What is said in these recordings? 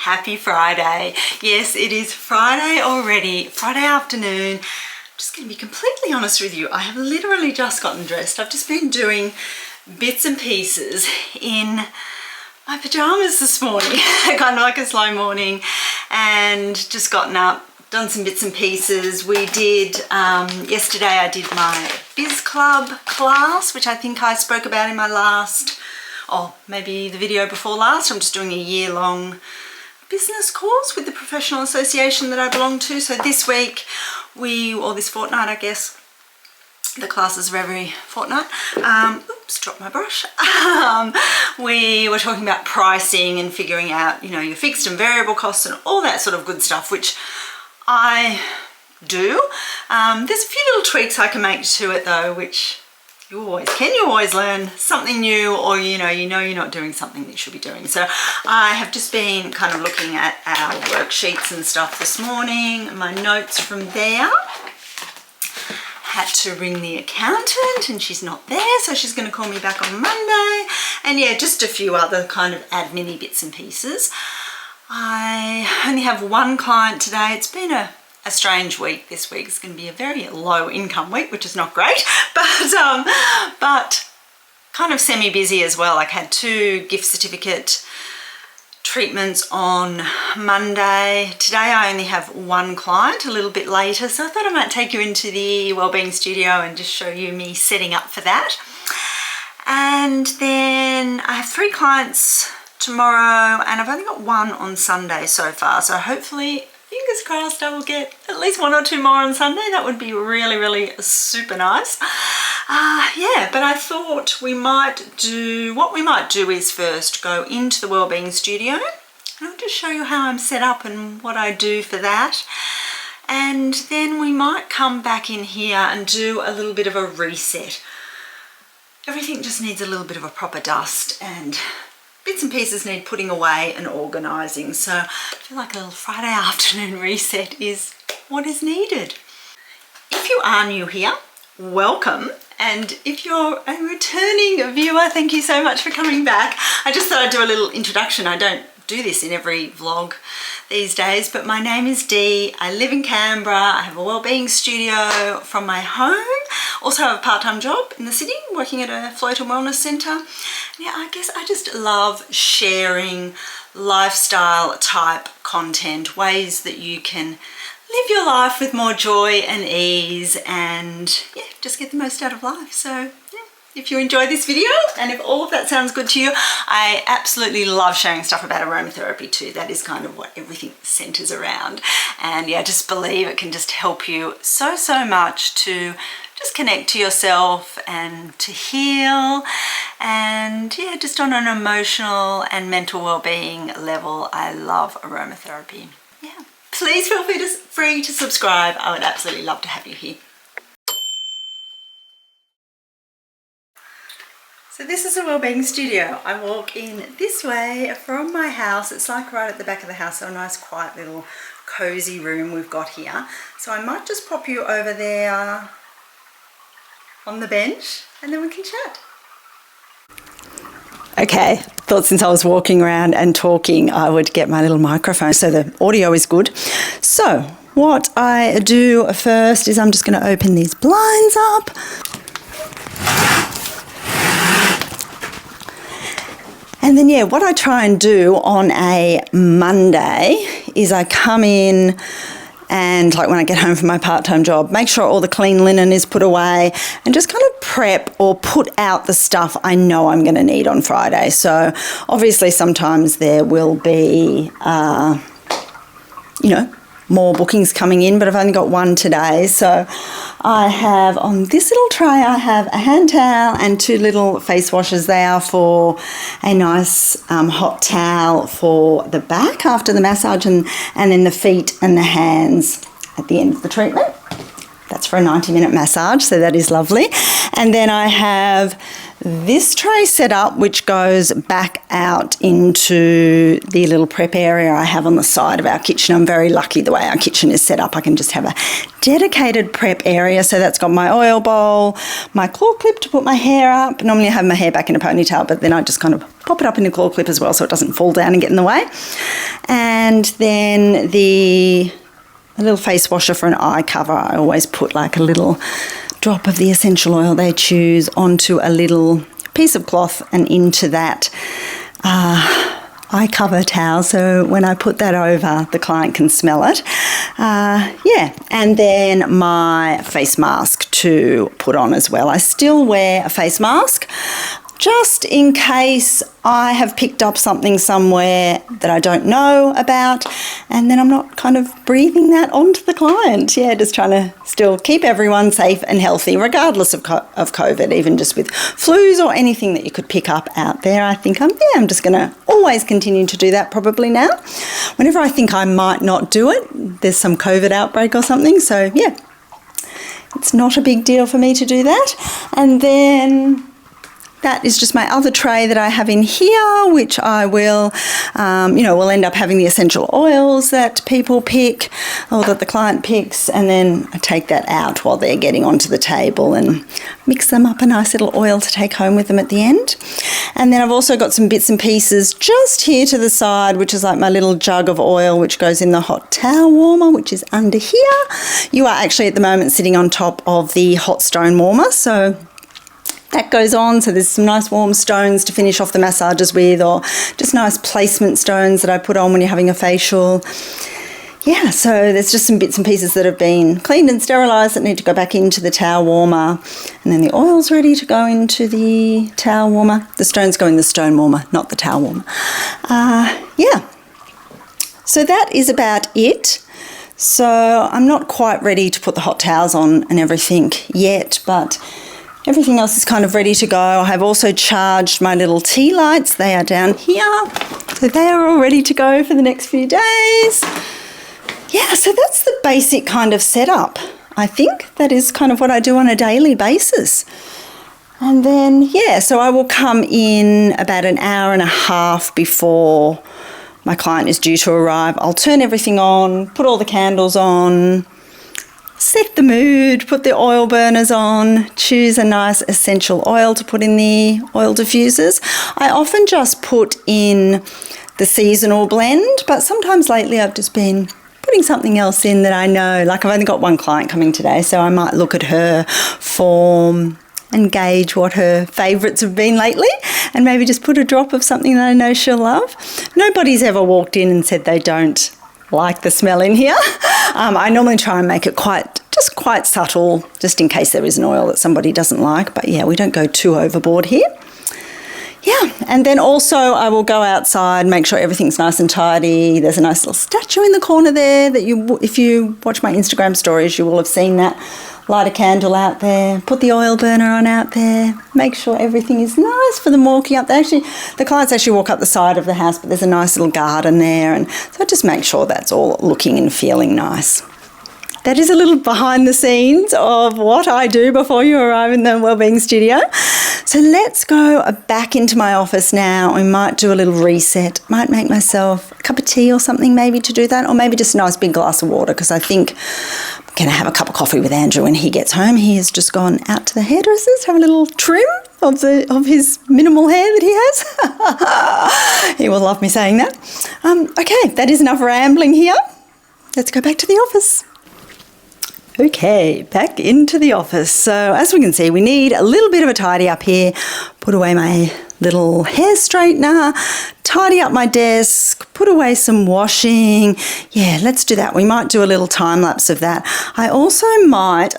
Happy Friday. Yes, it is Friday already, Friday afternoon. I'm just going to be completely honest with you. I have literally just gotten dressed. I've just been doing bits and pieces in my pajamas this morning, kind of like a slow morning, and just gotten up, done some bits and pieces. We did, yesterday I did my Biz Club class, which I think I spoke about in my last, or maybe the video before last. I'm just doing a year-long business course with the professional association that I belong to. So this week, or this fortnight I guess, the classes are every fortnight. Oops, dropped my brush. We were talking about pricing and figuring out, you know, your fixed and variable costs and all that sort of good stuff, which I do. There's a few little tweaks I can make to it though, which you always learn something new, or you know you're not doing something that you should be doing. So I have just been kind of looking at our worksheets and stuff this morning, my notes from there. Had to ring the accountant and she's not there, so she's going to call me back on Monday. And yeah, just a few other kind of admin-y bits and pieces. I only have one client today. It's been a strange week this week. It's going to be a very low income week, which is not great, but kind of semi-busy as well. Like, had 2 gift certificate treatments on Monday. Today I only have one client, a little bit later, so I thought I might take you into the wellbeing studio and just show you me setting up for that. And then I have 3 clients tomorrow, and I've only got 1 on Sunday so far, so hopefully, fingers crossed, I will get at least 1 or 2 more on Sunday. That would be really super nice. Yeah, but I thought what we might do is first go into the wellbeing studio, and I'll just show you how I'm set up and what I do for that. And then we might come back in here and do a little bit of a reset. Everything just needs a little bit of a proper dust, and bits and pieces need putting away and organising. So I feel like a little Friday afternoon reset is what is needed. If you are new here, welcome. And if you're a returning viewer, thank you so much for coming back. I just thought I'd do a little introduction. I don't do this in every vlog these days, but my name is Dee. I live in Canberra. I have a wellbeing studio from my home. Also have a part-time job in the city, working at a float and wellness centre. Yeah, I guess I just love sharing lifestyle type content, ways that you can live your life with more joy and ease, and yeah, just get the most out of life. So yeah, if you enjoy this video and if all of that sounds good to you, I absolutely love sharing stuff about aromatherapy too. That is kind of what everything centers around. And yeah, just believe it can just help you so much to just connect to yourself and to heal. And yeah, just on an emotional and mental well-being level, I love aromatherapy. Yeah. Please feel free to subscribe. I would absolutely love to have you here. So this is a wellbeing studio. I walk in this way from my house. It's like right at the back of the house, so a nice quiet little cozy room we've got here. So I might just pop you over there on the bench and then we can chat. Okay, thought since I was walking around and talking, I would get my little microphone so the audio is good. So what I do first is I'm just going to open these blinds up. And then yeah, what I try and do on a Monday is I come in and like when I get home from my part-time job, make sure all the clean linen is put away and just kind of prep or put out the stuff I know I'm going to need on Friday. So obviously sometimes there will be, you know, more bookings coming in, but I've only got 1 today. So I have on this little tray, I have a hand towel and 2 little face washes. They are for a nice hot towel for the back after the massage, and then the feet and the hands at the end of the treatment. That's for a 90-minute massage, so that is lovely. And then I have this tray set up, which goes back out into the little prep area I have on the side of our kitchen. I'm very lucky the way our kitchen is set up. I can just have a dedicated prep area. So that's got my oil bowl, my claw clip to put my hair up. Normally I have my hair back in a ponytail, but then I just kind of pop it up in a claw clip as well so it doesn't fall down and get in the way. And then a little face washer for an eye cover. I always put like a little drop of the essential oil they choose onto a little piece of cloth and into that eye cover towel, so when I put that over, the client can smell it. And then my face mask to put on as well. I still wear a face mask just in case I have picked up something somewhere that I don't know about, and then I'm not kind of breathing that onto the client. Yeah, just trying to still keep everyone safe and healthy regardless of COVID, even just with flus or anything that you could pick up out there. I think I'm just going to always continue to do that probably now. Whenever I think I might not do it, there's some COVID outbreak or something. So yeah, it's not a big deal for me to do that. And then that is just my other tray that I have in here, which I will, we'll end up having the essential oils that people pick or that the client picks, and then I take that out while they're getting onto the table and mix them up a nice little oil to take home with them at the end. And then I've also got some bits and pieces just here to the side, which is like my little jug of oil, which goes in the hot towel warmer, which is under here. You are actually at the moment sitting on top of the hot stone warmer, so that goes on, so there's some nice warm stones to finish off the massages with, or just nice placement stones that I put on when you're having a facial. Yeah, so there's just some bits and pieces that have been cleaned and sterilised that need to go back into the towel warmer, and then the oil's ready to go into the towel warmer. The stones go in the stone warmer, not the towel warmer. So that is about it. So I'm not quite ready to put the hot towels on and everything yet, but everything else is kind of ready to go. I have also charged my little tea lights. They are down here. So they are all ready to go for the next few days. Yeah, so that's the basic kind of setup. I think that is kind of what I do on a daily basis. And then, so I will come in about an hour and a half before my client is due to arrive. I'll turn everything on, put all the candles on, set the mood, put the oil burners on, choose a nice essential oil to put in the oil diffusers. I often just put in the seasonal blend, but sometimes lately I've just been putting something else in that I know. Like I've only got one client coming today, so I might look at her form and gauge what her favourites have been lately, and maybe just put a drop of something that I know she'll love. Nobody's ever walked in and said they don't like the smell in here. I normally try and make it quite subtle, just in case there is an oil that somebody doesn't like. But yeah, we don't go too overboard here. Yeah, and then also I will go outside, make sure everything's nice and tidy. There's a nice little statue in the corner there that if you watch my Instagram stories, you will have seen that. Light a candle out there, put the oil burner on out there, make sure everything is nice for them walking up there. Actually, the clients actually walk up the side of the house, but there's a nice little garden there, and so I just make sure that's all looking and feeling nice. That is a little behind the scenes of what I do before you arrive in the wellbeing studio. So let's go back into my office now. We might do a little reset. Might make myself a cup of tea or something maybe to do that, or maybe just a nice big glass of water, because I think I'm going to have a cup of coffee with Andrew when he gets home. He has just gone out to the hairdressers to have a little trim of his minimal hair that he has. He will love me saying that. Okay, that is enough rambling here. Let's go back to the office. Okay, back into the office. So as we can see, we need a little bit of a tidy up here. Put away my little hair straightener, tidy up my desk, put away some washing. Yeah, let's do that. We might do a little time lapse of that. I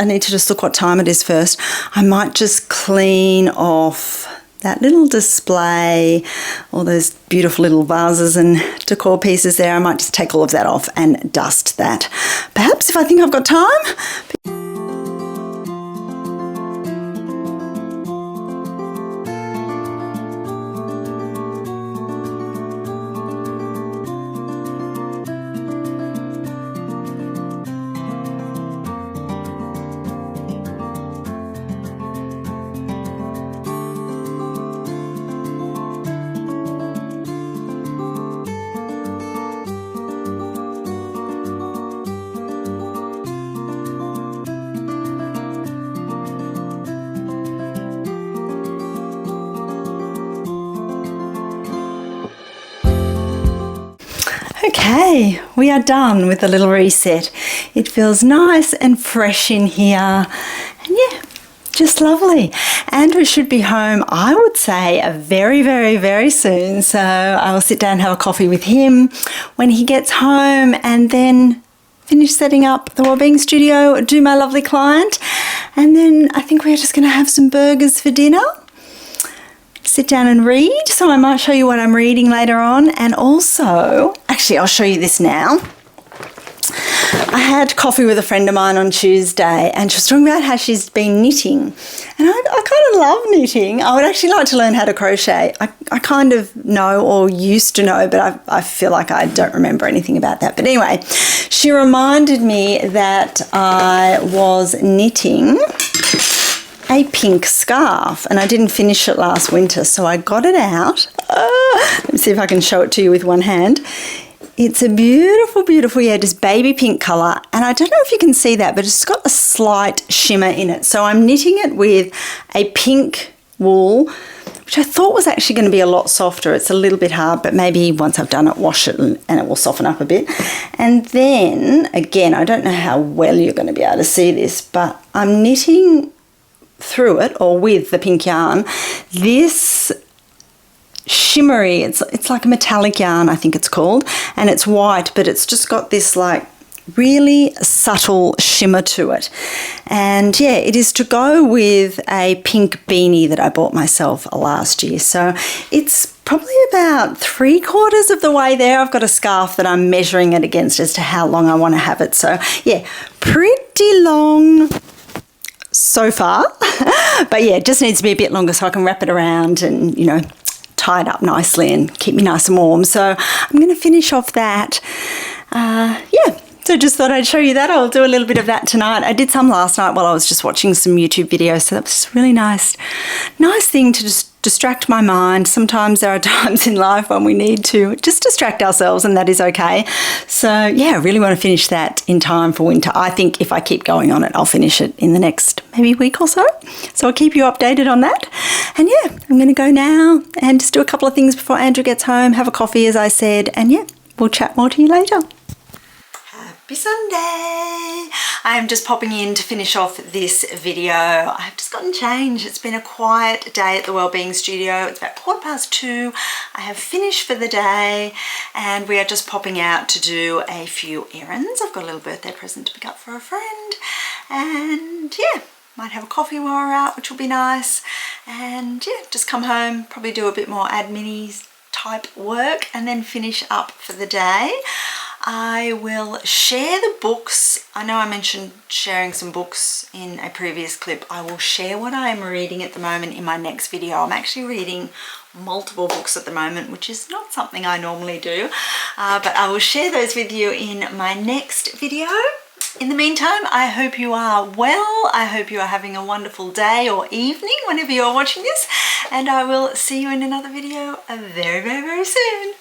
need to just look what time it is first. I might just clean off that little display, all those beautiful little vases and decor pieces there. I might just take all of that off and dust that. Perhaps if I think I've got time. Okay, we are done with the little reset. It feels nice and fresh in here. And yeah, just lovely. Andrew should be home, I would say, very, very, very soon. So I will sit down and have a coffee with him when he gets home, and then finish setting up the wellbeing studio, do my lovely client. And then I think we're just going to have some burgers for dinner. Sit down and read. So I might show you what I'm reading later on. And also, actually, I'll show you this now. I had coffee with a friend of mine on Tuesday, and she was talking about how she's been knitting. And I kind of love knitting. I would actually like to learn how to crochet. I kind of know, or used to know, but I feel like I don't remember anything about that. But anyway, she reminded me that I was knitting a pink scarf, and I didn't finish it last winter, so I got it out. Let me see if I can show it to you with one hand. It's a beautiful, beautiful, just baby pink colour, and I don't know if you can see that, but it's got a slight shimmer in it. So I'm knitting it with a pink wool, which I thought was actually going to be a lot softer. It's a little bit hard, but maybe once I've done it, wash it and it will soften up a bit. And then, again, I don't know how well you're going to be able to see this, but I'm knitting through it, or with the pink yarn, this shimmery, it's like a metallic yarn, I think it's called, and it's white, but it's just got this like really subtle shimmer to it. And yeah, it is to go with a pink beanie that I bought myself last year. So it's probably about 3/4 of the way there. I've got a scarf that I'm measuring it against as to how long I want to have it. So yeah, pretty long so far. But yeah, it just needs to be a bit longer so I can wrap it around and, you know, tie it up nicely and keep me nice and warm. So I'm going to finish off that. So just thought I'd show you that. I'll do a little bit of that tonight. I did some last night while I was just watching some YouTube videos, so that was really nice thing to just distract my mind. Sometimes there are times in life when we need to just distract ourselves, and that is okay. So yeah, I really want to finish that in time for winter. I think if I keep going on it, I'll finish it in the next maybe week or so. So I'll keep you updated on that. And yeah, I'm going to go now and just do a couple of things before Andrew gets home, have a coffee as I said, and yeah, we'll chat more to you later. Happy Sunday! I am just popping in to finish off this video. I've just gotten changed. It's been a quiet day at the Wellbeing Studio. It's about 2:15. I have finished for the day, and we are just popping out to do a few errands. I've got a little birthday present to pick up for a friend, and yeah, might have a coffee while we're out, which will be nice. And yeah, just come home, probably do a bit more admin-y type work, and then finish up for the day. I will share the books. I know I mentioned sharing some books in a previous clip. I will share what I am reading at the moment in my next video. I'm actually reading multiple books at the moment, which is not something I normally do, but I will share those with you in my next video. In the meantime, I hope you are well. I hope you are having a wonderful day or evening whenever you're watching this, and I will see you in another video very, very, very soon.